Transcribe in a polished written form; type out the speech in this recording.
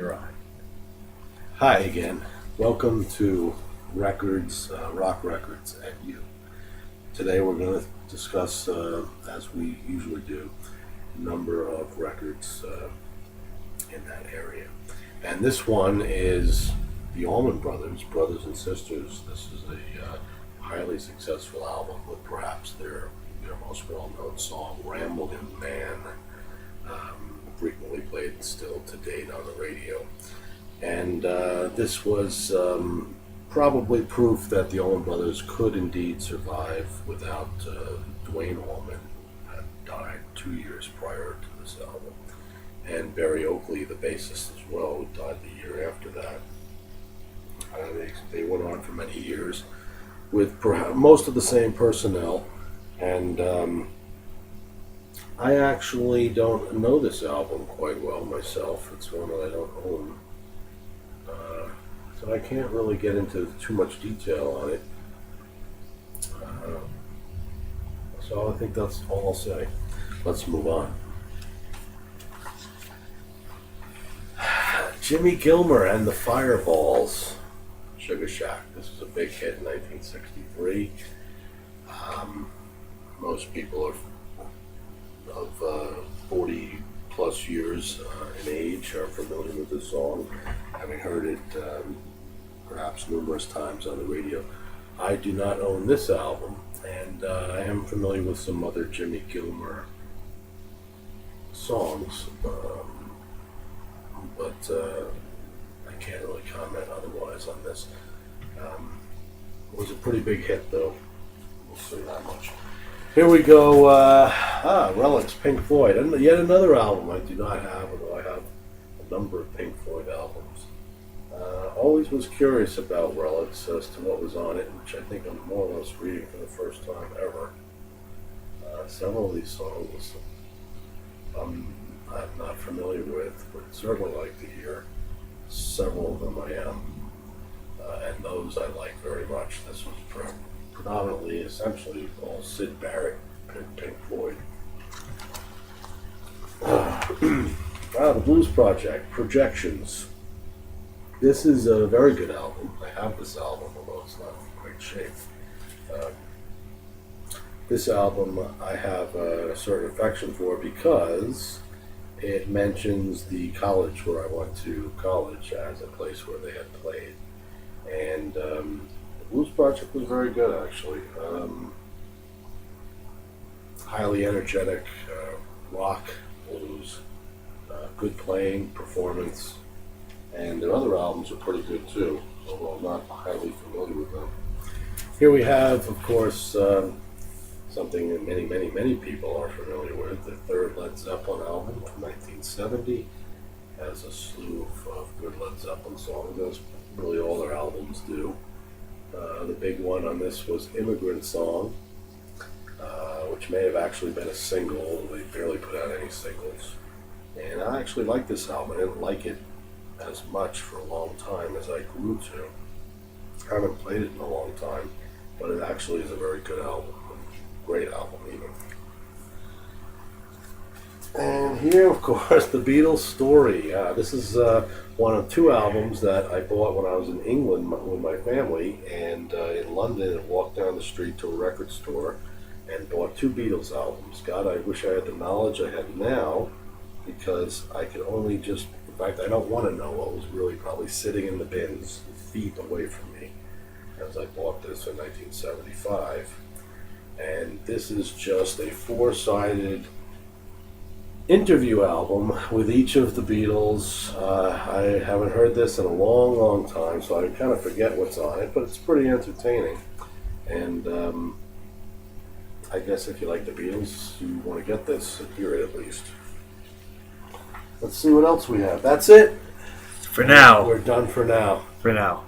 You're on. Hi again. Welcome to Records, Rock Records at You. Today we're going to discuss, as we usually do, a number of records in that area. And this one is the Allman Brothers, Brothers and Sisters. This is a highly successful album with perhaps their most well-known song, Rambling Man, frequently played still to date on the radio. And this was probably proof that the Allman Brothers could indeed survive without Duane Allman, who had died 2 years prior to this album, and Barry Oakley, the bassist as well, who died the year after that. They went on for many years with perhaps most of the same personnel, and I actually don't know this album quite well myself. It's one that I don't own. So I can't really get into too much detail on it. So I think that's all I'll say. Let's move on. Jimmy Gilmour and the Fireballs, SugarShack. This was a big hit in 1963. Most people are of 40 plus years in age are familiar with this song, having heard it perhaps numerous times on the radio. I do not own this album, and I am familiar with some other Jimmy Gilmour songs, but I can't really comment otherwise on this. It was a pretty big hit, though. We'll say that much. Here we go, Relics, PinkFloyd, and yet another album I do not have, although I have a number of PinkFloyd albums. Always was curious about Relics as to what was on it, which I think I'm more or less reading for the first time ever. Several of these songs I'm not familiar with, but certainly like to hear. Several of them I am, and those I like very much. This was predominantly, essentially, all Sid Barrett, PinkFloyd. The Blues Project, Projections. This is a very good album. I have this album, although it's not in great shape. This album I have a certain affection for because it mentions the college where I went to college as a place where they had played. And the Blues Project was very good, actually. Highly energetic rock blues, good playing, performance, and their other albums are pretty good too, although I'm not highly familiar with them. Here we have, of course, something that many people are familiar with, the third Led Zeppelin album from 1970. Has a slew of good Led Zeppelin songs, as really all their albums do. The big one on this was Immigrant Song, which may have actually been a single. They barely put out any singles. And I actually like this album. I didn't like it as much for a long time as I grew to. I haven't played it in a long time, but it actually is a very good album. Great album, even. And here, of course, the Beatles story. This is one of two albums that I bought when I was in England with my family, and in London, I walked down the street to a record store and bought two Beatles albums. God, I wish I had the knowledge I have now, because I could only just, in fact, I don't want to know what was really probably sitting in the bins feet away from me as I bought this in 1975. And this is just a four-sided interview album with each of the Beatles. I haven't heard this in a long time, so I kind of forget what's on it, but it's pretty entertaining. And I guess if you like the Beatles, you want to get this, hear it at least. Let's see what else we have. That's it. For now. We're done for now. For now.